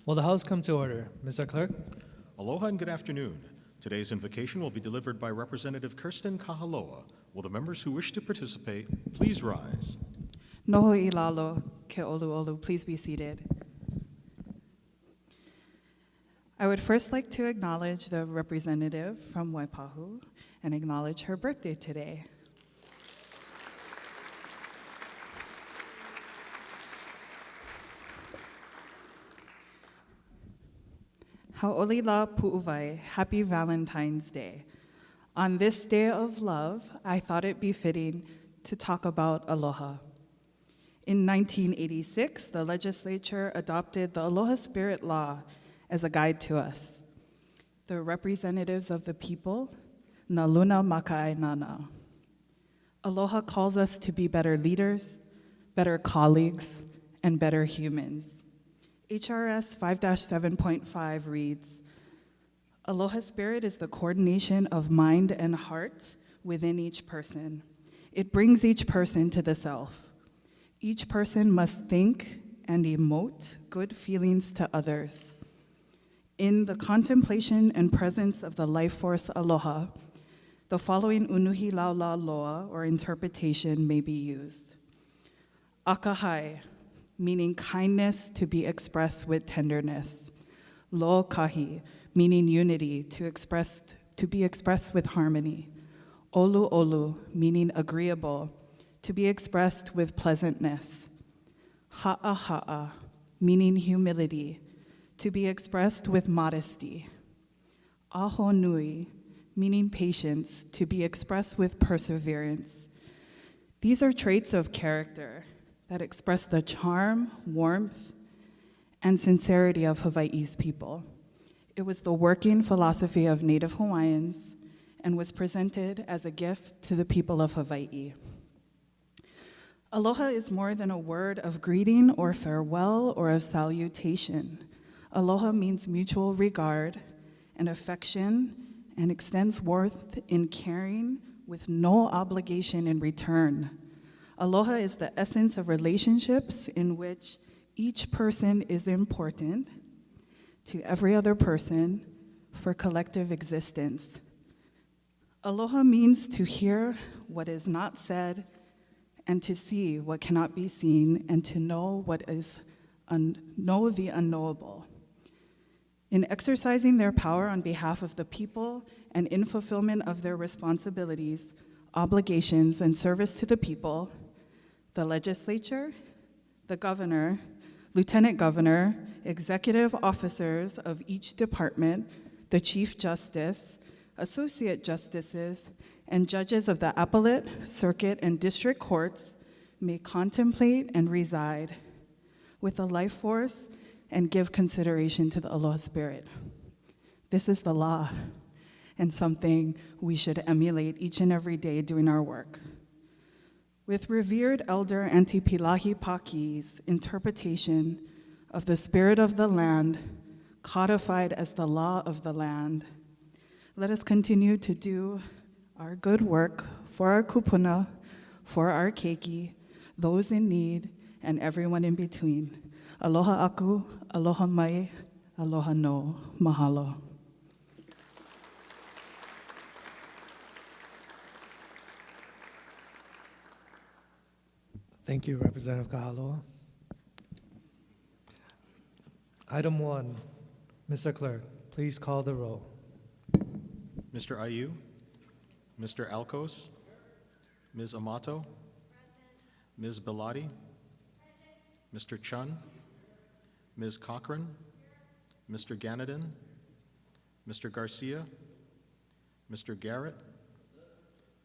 Will the House come to order? Mr. Clerk? Aloha and good afternoon. Today's invocation will be delivered by Representative Kirsten Kahaloa. Will the members who wish to participate please rise? Noho ilalo ke olu olu. Please be seated. I would first like to acknowledge the representative from Waipahu and acknowledge her birthday today. Ha'olila pu'uvai, happy Valentine's Day. On this day of love, I thought it befitting to talk about aloha. In 1986, the legislature adopted the Aloha Spirit Law as a guide to us, the representatives of the people, na luna maka'ai nana. Aloha calls us to be better leaders, better colleagues, and better humans. HRS 5-7.5 reads, Aloha Spirit is the coordination of mind and heart within each person. It brings each person to the self. Each person must think and emote good feelings to others. In the contemplation and presence of the life force aloha, the following unuhi laula loa, or interpretation, may be used. Akahai, meaning kindness to be expressed with tenderness. Lo kahi, meaning unity to be expressed with harmony. Olu olu, meaning agreeable, to be expressed with pleasantness. Ha'a ha'a, meaning humility, to be expressed with modesty. Aho nui, meaning patience, to be expressed with perseverance. These are traits of character that express the charm, warmth, and sincerity of Hawaii's people. It was the working philosophy of Native Hawaiians and was presented as a gift to the people of Hawaii. Aloha is more than a word of greeting or farewell or of salutation. Aloha means mutual regard and affection and extends warmth in caring with no obligation in return. Aloha is the essence of relationships in which each person is important to every other person for collective existence. Aloha means to hear what is not said and to see what cannot be seen and to know know the unknowable. In exercising their power on behalf of the people and in fulfillment of their responsibilities, obligations, and service to the people, the legislature, the governor, lieutenant governor, executive officers of each department, the chief justice, associate justices, and judges of the appellate, circuit, and district courts may contemplate and reside with a life force and give consideration to the Aloha Spirit. This is the law and something we should emulate each and every day doing our work. With revered elder Auntie Pilahi Paki's interpretation of the spirit of the land, codified as the law of the land, let us continue to do our good work for our kupuna, for our keiki, those in need, and everyone in between. Aloha aku, aloha mai, aloha no, mahalo. Thank you, Representative Kahaloa. Item 1, Mr. Clerk, please call the roll. Mr. Ayu, Mr. Alcos, Ms. Amato, Ms. Bellotti, Mr. Chun, Ms. Cochran, Mr. Ganadin, Mr. Garcia, Mr. Garrett,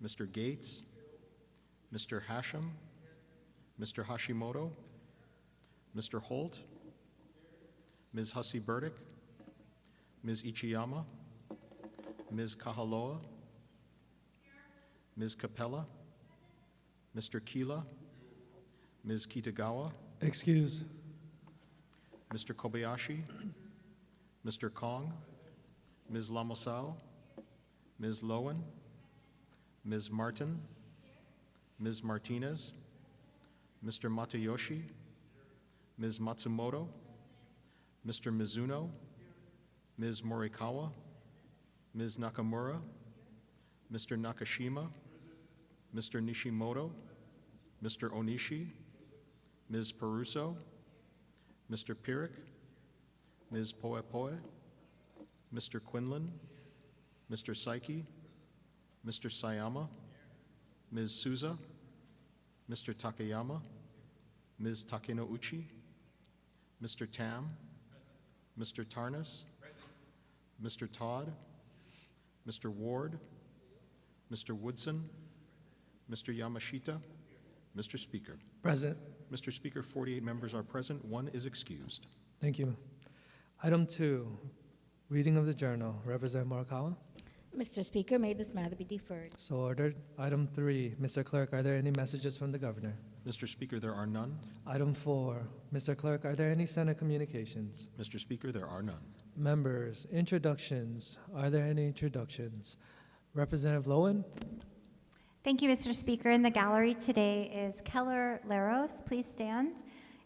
Mr. Gates, Mr. Hashem, Mr. Hashimoto, Mr. Holt, Ms. Hussey Burdick, Ms. Ichiyama, Ms. Kahaloa, Ms. Capella, Mr. Kila, Ms. Kitagawa, Excuse. Mr. Kobayashi, Mr. Kong, Ms. Lamosao, Ms. Lowen, Ms. Martin, Ms. Martinez, Mr. Matayoshi, Ms. Matsumoto, Mr. Mizuno, Ms. Morikawa, Ms. Nakamura, Mr. Nakashima, Mr. Nishimoto, Mr. Onishi, Ms. Peruso, Mr. Pirik, Ms. Poepoe, Mr. Quinlan, Mr. Saiki, Mr. Sayama, Ms. Souza, Mr. Takayama, Ms. Takenouchi, Mr. Tam, Mr. Tarnas, Mr. Todd, Mr. Ward, Mr. Woodson, Mr. Yamashita, Mr. Speaker. Present. Mr. Speaker, 48 members are present, 1 is excused. Thank you. Item 2, reading of the journal. Representative Morikawa. Mr. Speaker, may this matter be deferred. So ordered. Item 3, Mr. Clerk, are there any messages from the governor? Mr. Speaker, there are none. Item 4, Mr. Clerk, are there any Senate communications? Mr. Speaker, there are none. Members, introductions. Are there any introductions? Representative Lowen. Thank you, Mr. Speaker. In the gallery today is Keller Laros. Please stand.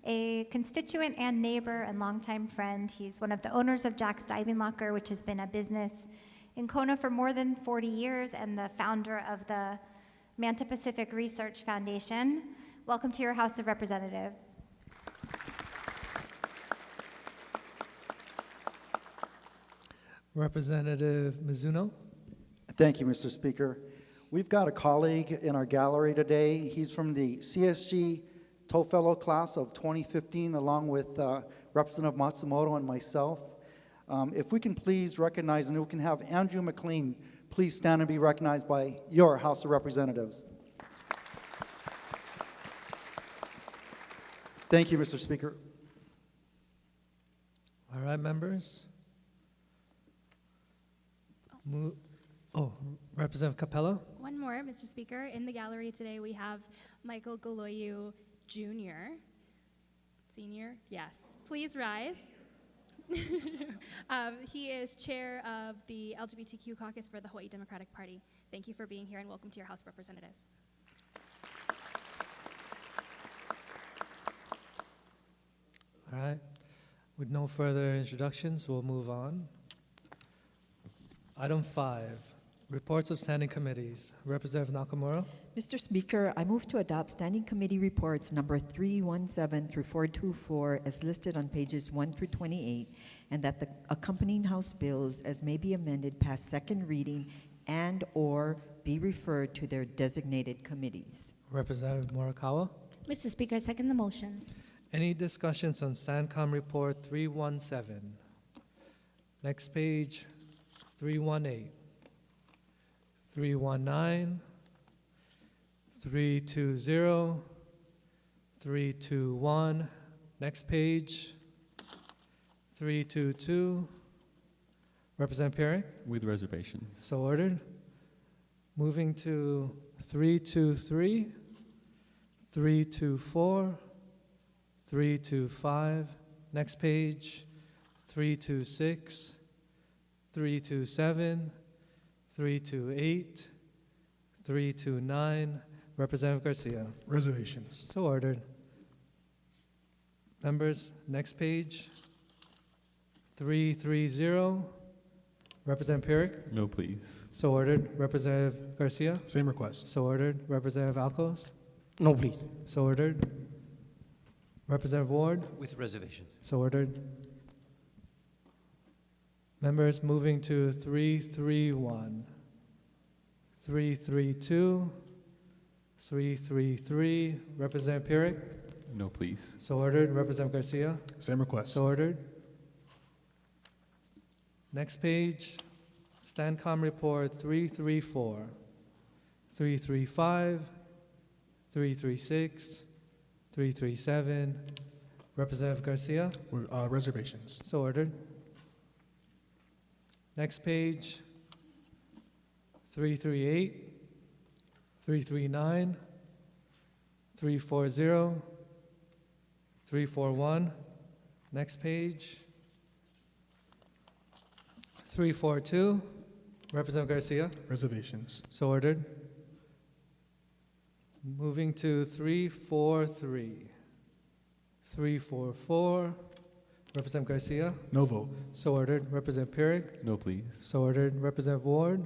A constituent and neighbor and longtime friend. He's one of the owners of Jack's Diving Locker, which has been a business in Kona for more than 40 years, and the founder of the Manta Pacific Research Foundation. Welcome to your House of Representatives. Representative Mizuno. Thank you, Mr. Speaker. We've got a colleague in our gallery today. He's from the CSG Tue Fellow class of 2015, along with Representative Matsumoto and myself. If we can please recognize, and we can have Andrew McLean please stand and be recognized by your House of Representatives. Thank you, Mr. Speaker. All right, members. Representative Capello. One more, Mr. Speaker. In the gallery today, we have Michael Galoyu Jr. Senior? Yes. Please rise. He is chair of the LGBTQ caucus for the Hawaii Democratic Party. Thank you for being here and welcome to your House of Representatives. All right. With no further introductions, we'll move on. Item 5, reports of standing committees. Representative Nakamura. Mr. Speaker, I move to adopt Standing Committee Reports number 317 through 424 as listed on pages 1 through 28, and that the accompanying House bills as may be amended pass second reading and/or be referred to their designated committees. Representative Morikawa. Mr. Speaker, I second the motion. Any discussions on STANCOM Report 317? Next page, 318, 319, 320, 321. Next page, 322. Representative Pirik. With reservations. So ordered. Moving to 323, 324, 325. Next page, 326, 327, 328, 329. Representative Garcia. Reservations. So ordered. Members, next page, 330. Representative Pirik. No, please. So ordered. Representative Garcia. Same request. So ordered. Representative Alcos. No, please. So ordered. Representative Ward. With reservation. So ordered. Members, moving to 331, 332, 333. Representative Pirik. No, please. So ordered. Representative Garcia. Same request. So ordered. Next page, STANCOM Report 334, 335, 336, 337. Representative Garcia. Reservations. So ordered. Next page, 338, 339, 340, 341. Next page, 342. Representative Garcia. Reservations. So ordered. Moving to 343, 344, Representative Garcia. No vote. So ordered. Representative Pierick. No, please. So ordered. Representative Ward.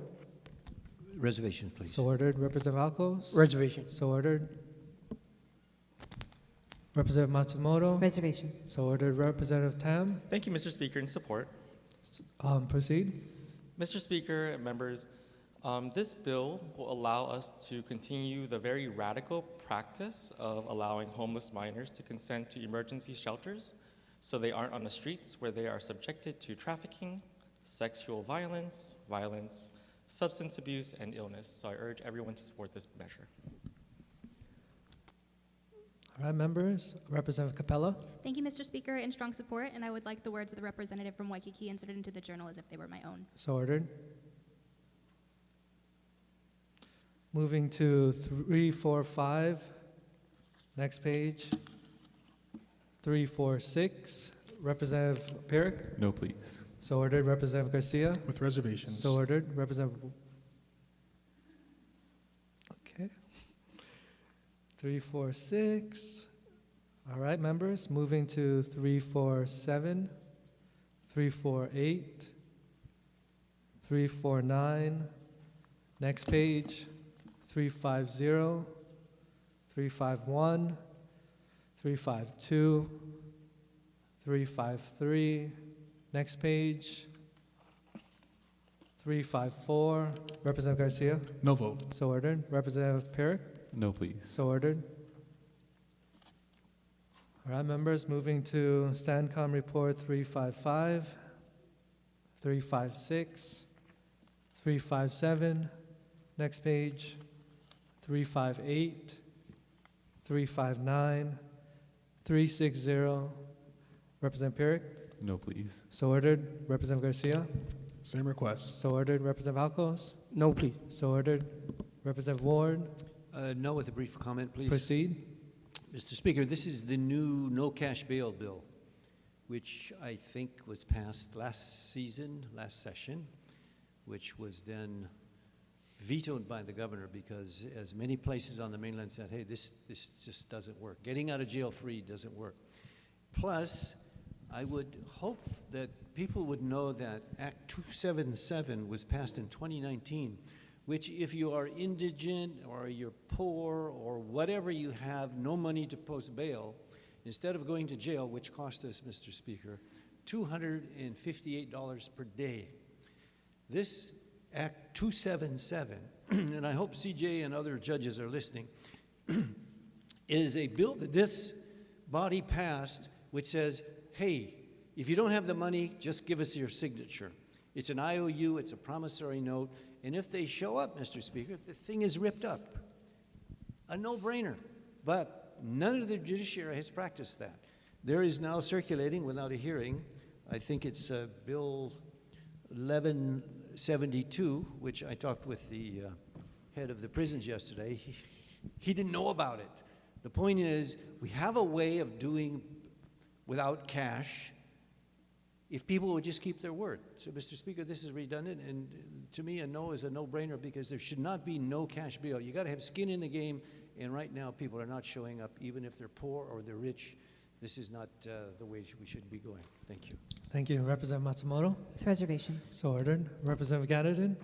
Reservations, please. So ordered. Representative Alcos. Reservations. So ordered. Representative Matsumoto. Reservations. So ordered. Representative Tam. Thank you, Mr. Speaker. In support. Proceed. Mr. Speaker and members, this bill will allow us to continue the very radical practice of allowing homeless minors to consent to emergency shelters so they aren't on the streets where they are subjected to trafficking, sexual violence, substance abuse, and illness. So I urge everyone to support this measure. All right, members. Representative Capella. Thank you, Mr. Speaker. In strong support, and I would like the words of the representative from Waikiki inserted into the journal as if they were my own. So ordered. Moving to 345. Next page. 346. Representative Pierick. No, please. So ordered. Representative Garcia. With reservations. So ordered. Representative. Okay. 346. All right, members. Moving to 347, 348, 349. Next page. 350, 351, 352, 353. Next page. 354. Representative Garcia. No vote. So ordered. Representative Pierick. No, please. So ordered. All right, members, moving to STANCOM Report 355, 356, 357. Next page. 358, 359, 360. Representative Pierick. No, please. So ordered. Representative Garcia. Same request. So ordered. Representative Alcos. No, please. So ordered. Representative Ward. No, with a brief comment, please. Proceed. Mr. Speaker, this is the new no cash bail bill, which I think was passed last session, which was then vetoed by the governor because as many places on the mainland said, hey, this just doesn't work. Getting out of jail free doesn't work. Plus, I would hope that people would know that Act 277 was passed in 2019, which if you are indigent or you're poor or whatever you have, no money to post bail, instead of going to jail, which cost us, Mr. Speaker, $258 per day. This Act 277, and I hope CJ and other judges are listening, is a bill that this body passed which says, hey, if you don't have the money, just give us your signature. It's an IOU, it's a promissory note, and if they show up, Mr. Speaker, the thing is ripped up. A no-brainer. But none of the judiciary has practiced that. There is now circulating without a hearing, I think it's Bill 1172, which I talked with the head of the prisons yesterday. He didn't know about it. The point is, we have a way of doing without cash if people would just keep their word. So, Mr. Speaker, this is redundant, and to me, a no is a no-brainer because there should not be no cash bail. You got to have skin in the game, and right now, people are not showing up, even if they're poor or they're rich. This is not the way we should be going. Thank you. Thank you. Representative Matsumoto. With reservations. So ordered. Representative Gaddison.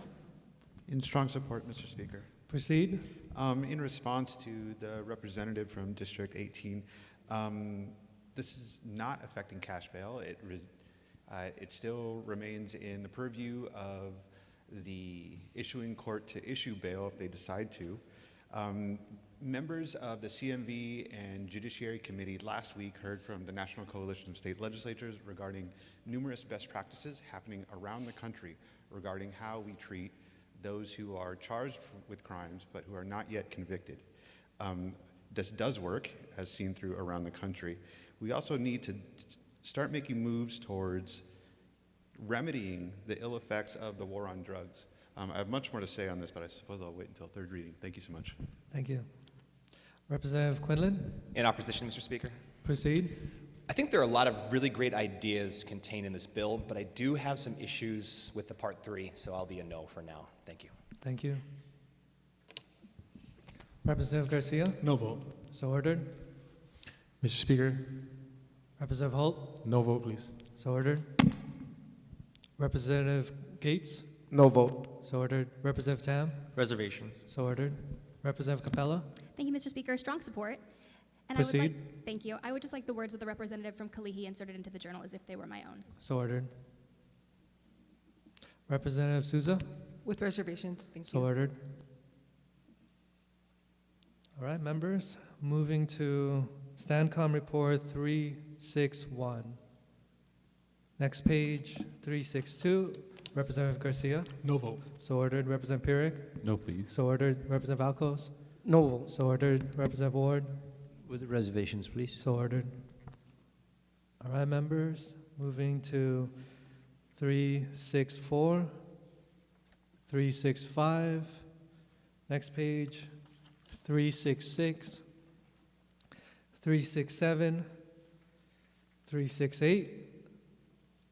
In strong support, Mr. Speaker. Proceed. In response to the representative from District 18, this is not affecting cash bail. It still remains in the purview of the issuing court to issue bail if they decide to. Members of the CMV and Judiciary Committee last week heard from the National Coalition of State Legislatures regarding numerous best practices happening around the country regarding how we treat those who are charged with crimes but who are not yet convicted. This does work, as seen through around the country. We also need to start making moves towards remedying the ill effects of the war on drugs. I have much more to say on this, but I suppose I'll wait until third reading. Thank you so much. Thank you. Representative Quinlan. In opposition, Mr. Speaker. Proceed. I think there are a lot of really great ideas contained in this bill, but I do have some issues with the Part 3, so I'll be a no for now. Thank you. Thank you. Representative Garcia. No vote. So ordered. Mr. Speaker, Representative Holt? No vote, please. So ordered. Representative Gates? No vote. So ordered. Representative Tam? Reservations. So ordered. Representative Capella? Thank you, Mr. Speaker. Strong support. And Proceed. thank you. I would just like the words of the representative from Kalihi inserted into the journal as if they were my own. So ordered. Representative Souza? With reservations, thank So you. ordered. All right, members, moving to Standcom Report 361. Next page, 362, Representative Garcia. No vote. So ordered. Representative Pierick. No, please. So ordered. Representative Alcos. No vote. So ordered. Representative Ward. With the reservations, please. So ordered. All right, members, moving to 364, 365. Next page, 366, 367, 368,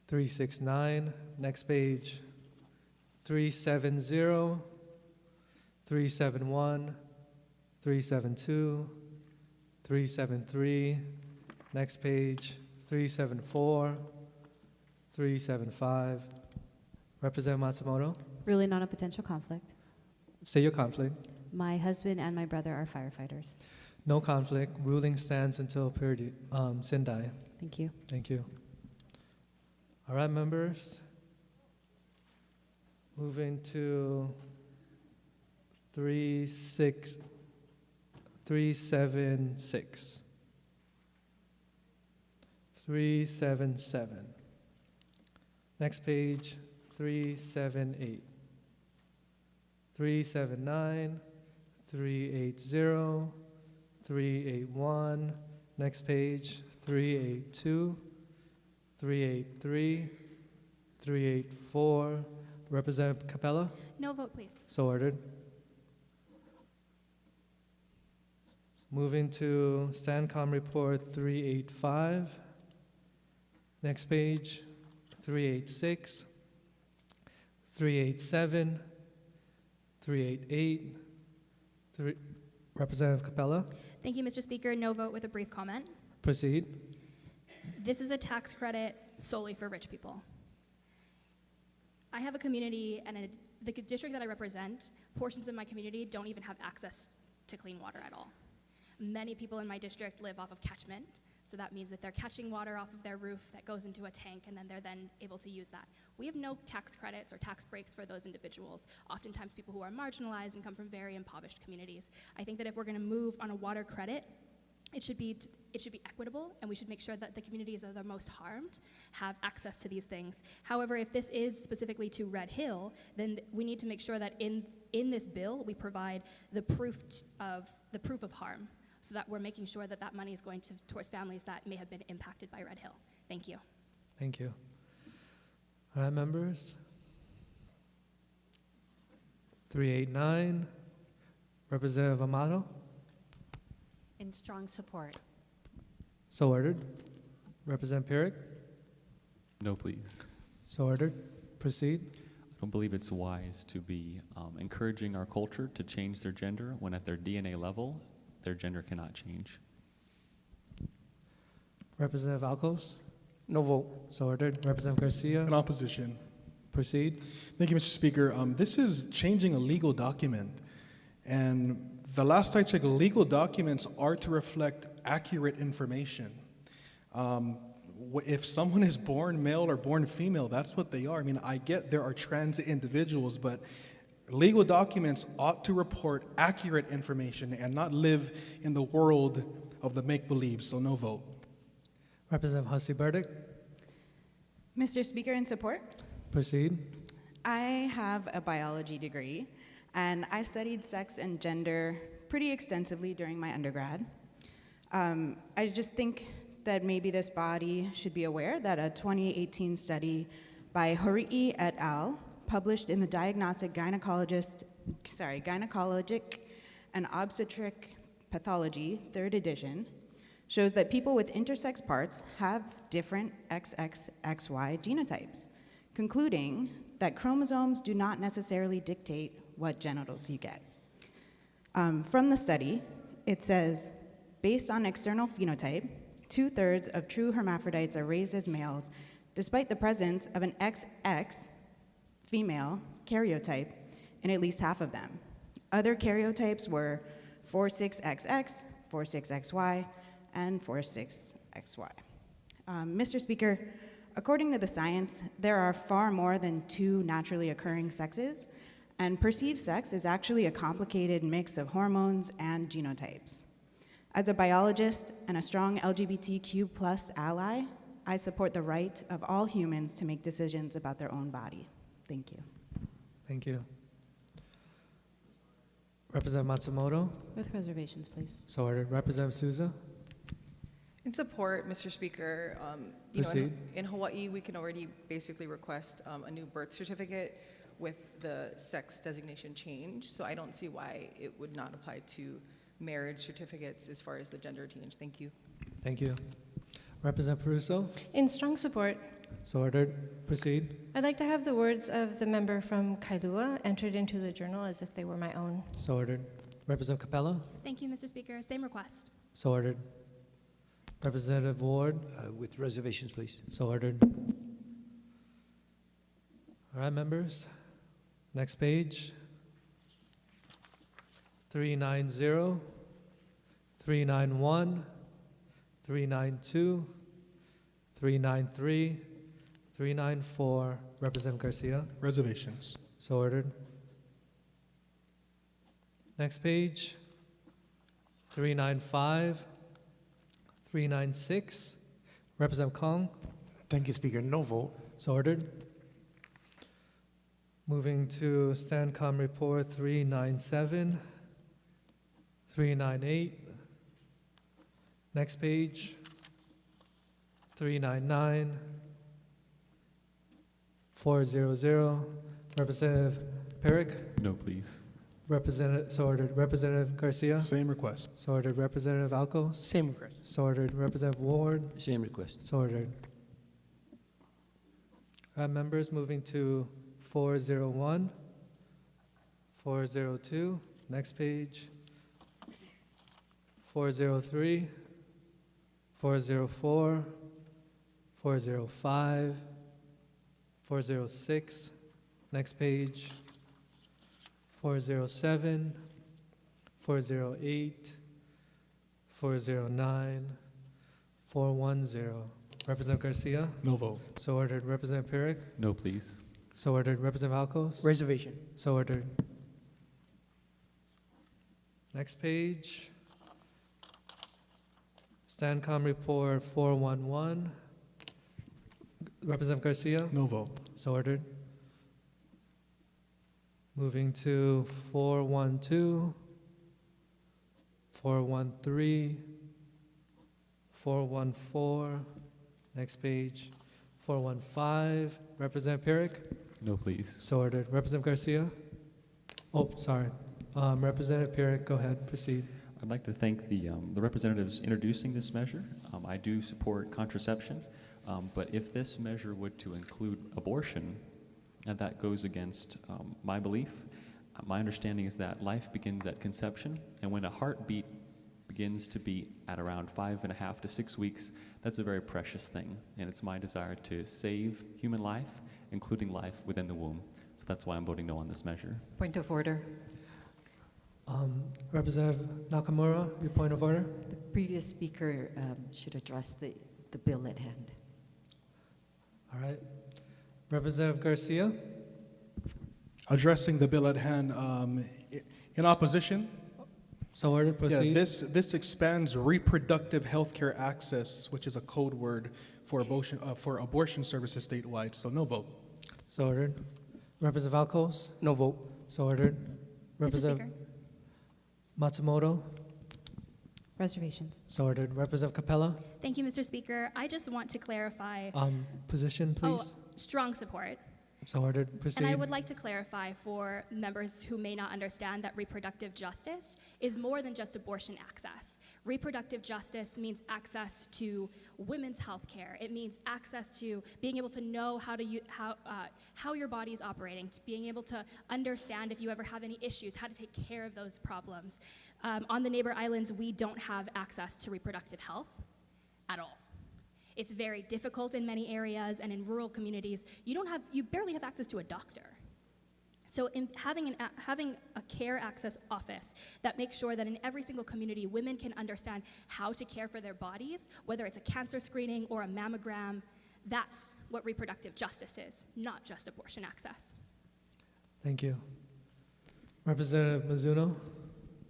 369. Next page, 370, 371, 372, 373. Next page, 374, 375. Representative Matsumoto, Really not a potential conflict. say your conflict. My husband and my brother are firefighters. No conflict. Ruling stands until Sendai. Thank you. Thank you. All right, members. Moving to 376. 377. Next page, 378. 379. 380. 381. Next page, 382. 383. 384. Representative Capella? No vote, please. So ordered. Moving to Standcom Report 385. Next page, 386, 387, 388. Representative Capella, Thank you, Mr. Speaker. No vote with a brief comment. proceed. This is a tax credit solely for rich people. I have a community, and the district that I represent, portions of my community don't even have access to clean water at all. Many people in my district live off of catchment, so that means that they're catching water off of their roof that goes into a tank, and then they're able to use that. We have no tax credits or tax breaks for those individuals, oftentimes people who are marginalized and come from very impoverished communities. I think that if we're going to move on a water credit, it should be equitable, and we should make sure that the communities that are the most harmed have access to these things. However, if this is specifically to Red Hill, then we need to make sure that in this bill we provide the proof of harm, so that we're making sure that that money is going towards families that may have been impacted by Red Hill. Thank you. Thank you. All right, members. 389. Representative Amato, In strong support. so ordered. Representative Pierick, No, please. so ordered. Proceed. I don't believe it's wise to be encouraging our culture to change their gender when at their DNA level, their gender cannot change. Representative Alcos, No vote. so ordered. Representative Garcia, In opposition. proceed. Thank you, Mr. Speaker. This is changing a legal document. And the last I checked, legal documents are to reflect accurate information. If someone is born male or born female, that's what they are. I mean, I get there are trans individuals, but legal documents ought to report accurate information and not live in the world of the make-believe, so no vote. Representative Hussey Burdick, Mr. Speaker, in support. proceed. I have a biology degree, and I studied sex and gender pretty extensively during my undergrad. I just think that maybe this body should be aware that a 2018 study by Horii et al., published in the Gynecologic and Obstetric Pathology, 3rd edition, shows that people with intersex parts have different XXXY genotypes, concluding that chromosomes do not necessarily dictate what genitals you get. From the study, it says, based on external phenotype, 2/3 of true hermaphrodites are raised as males, despite the presence of an XX female karyotype in at least half of them. Other karyotypes were 46XX, 46XY, and 46XY. Mr. Speaker, according to the science, there are far more than 2 naturally occurring sexes, and perceived sex is actually a complicated mix of hormones and genotypes. As a biologist and a strong LGBTQ+ ally, I support the right of all humans to make decisions about their own body. Thank you. Thank you. Representative Matsumoto. With reservations, please. So ordered. Representative Souza. In support, Mr. Speaker, Proceed. in Hawaii, we can already basically request a new birth certificate with the sex designation change. So I don't see why it would not apply to marriage certificates as far as the gender change. Thank you. Thank you. Representative Peruso. In strong support, So ordered. Proceed. I'd like to have the words of the member from Kailua entered into the journal as if they were my own. So ordered. Representative Capella. Thank you, Mr. Speaker. Same request. So ordered. Representative Ward. With reservations, please. So ordered. All right, members. Next page. 390, 391, 392, 393, 394. Representative Garcia. Reservations. So ordered. Next page. 395, 396. Representative Kong. Thank you, Speaker. No vote. So ordered. Moving to Stancom Report 397, 398. Next page, 399, 400. Representative Perrick. No, please. So ordered. Representative Garcia. Same request. So ordered. Representative Alcos. Same request. So ordered. Representative Ward. Same request. So ordered. Members, moving to 401, 402, next page, 403, 404, 405, 406, next page, 407, 408, 409, 410. Representative Garcia. No vote. So ordered. Representative Perrick. No, please. So ordered. Representative Alcos. Reservation. So ordered. Next page. Stancom Report 411. Representative Garcia. No vote. So ordered. Moving to 412, 413, 414. Next page, 415. Representative Perrick. No, please. So ordered. Representative Garcia. Oh, sorry. Representative Perrick, go ahead. Proceed. I'd like to thank the representatives introducing this measure. I do support contraception, but if this measure would to include abortion, and that goes against my belief. My understanding is that life begins at conception, and when a heartbeat begins to beat at around 5.5 to 6 weeks, that's a very precious thing, and it's my desire to save human life, including life within the womb. So that's why I'm voting no on this measure. Point of order. Representative Nakamura, your point of order. The previous speaker should address the bill at hand. All right. Representative Garcia. Addressing the bill at hand, in opposition. So ordered. Proceed. Yeah, this expands reproductive health care access, which is a code word for abortion services statewide. So no vote. So ordered. Representative Alcos. No vote. So ordered. Mr. Representative Speaker. Matsumoto. Reservations. So ordered. Representative Capella. Thank you, Mr. Speaker. I just want to clarify. Position, please. Strong support. So ordered. Proceed. And I would like to clarify for members who may not understand that reproductive justice is more than just abortion access. Reproductive justice means access to women's health care. It means access to being able to know how your body is operating, to being able to understand if you ever have any issues, how to take care of those problems. On the neighbor islands, we don't have access to reproductive health. at all. It's very difficult in many areas, and in rural communities, you barely have access to a doctor. So in having a care access office that makes sure that in every single community, women can understand how to care for their bodies, whether it's a cancer screening or a mammogram, that's what reproductive justice is, not just abortion access. Thank you. Representative Mizuno.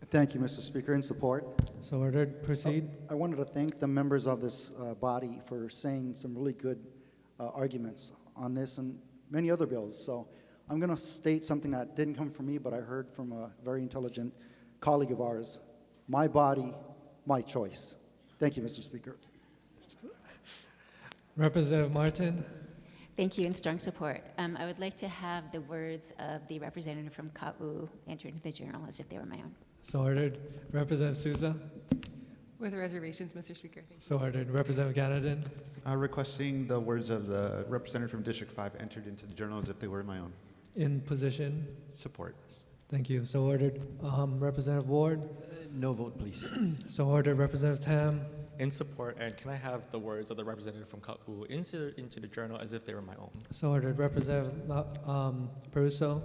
Thank you, Mr. Speaker. In support. So ordered. Proceed. I wanted to thank the members of this body for saying some really good arguments on this and many other bills. So I'm going to state something that didn't come from me, but I heard from a very intelligent colleague of ours. My body, my choice. Thank you, Mr. Speaker. Representative Martin. Thank you, in strong support. I would like to have the words of the representative from Ka'u entered into the journal as if they were my own. So ordered. Representative Souza. With reservations, Mr. Speaker. Thank you. So ordered. Representative Ganadin. Requesting the words of the representative from District 5 entered into the journal as if they were my own. In position. Support. Thank you. So ordered. Representative Ward. No vote, please. So ordered. Representative Tam. In support, and can I have the words of the representative from Ka'u into the journal as if they were my own? So ordered. Representative Peruso.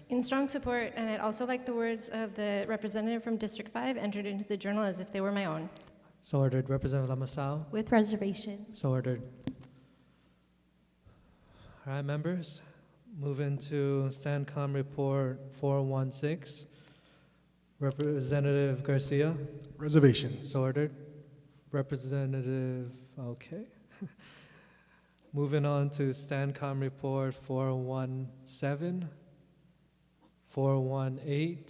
In strong support, and I'd also like the words of the representative from District 5 entered into the journal as if they were my own. So ordered. Representative Lamasao. With reservations. So ordered. All right, members. Move into STANCOM Report 416. Representative Garcia. Reservations. So ordered. Representative, okay. Moving on to STANCOM Report 417, 418.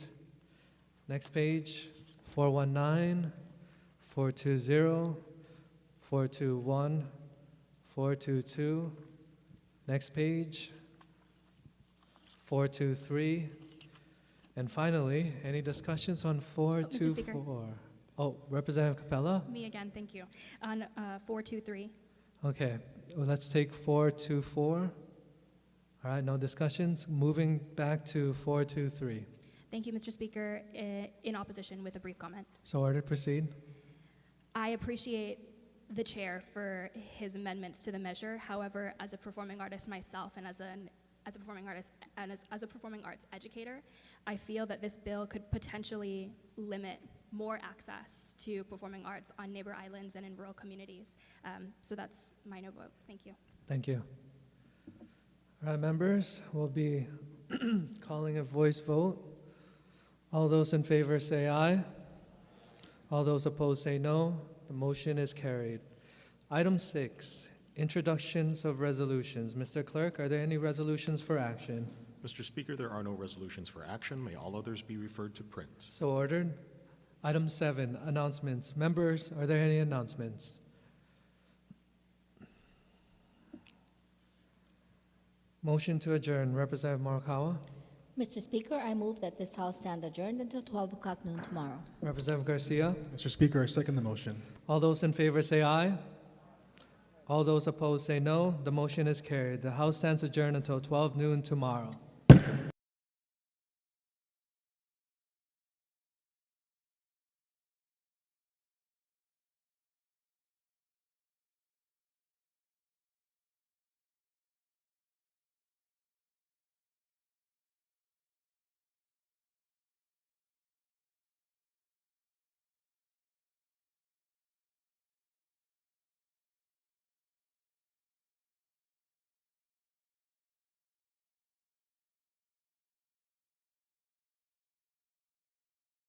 Next page, 419, 420, 421, 422. Next page, 423. And finally, any discussions on 424? Oh, Representative Capella? Me again, thank you. On 423. Okay, well, let's take 424. All right, no discussions. Moving back to 423. Thank you, Mr. Speaker. In opposition with a brief comment. So ordered, proceed. I appreciate the chair for his amendments to the measure. However, as a performing artist myself and as a performing artist and as a performing arts educator, I feel that this bill could potentially limit more access to performing arts on neighbor islands and in rural communities. So that's my no vote. Thank you. Thank you. All right, members, we'll be calling a voice vote. All those in favor say aye. All those opposed say no. The motion is carried. Item 6, introductions of resolutions. Mr. Clerk, are there any resolutions for action? Mr. Speaker, there are no resolutions for action. May all others be referred to print. So ordered. Item 7, announcements. Members, are there any announcements? Motion to adjourn. Representative Morikawa. Mr. Speaker, I move that this House stand adjourned until 12 o'clock noon tomorrow. Representative Garcia. Mr. Speaker, I second the motion. All those in favor say aye. All those opposed say no. The motion is carried. The House stands adjourned until 12 noon tomorrow.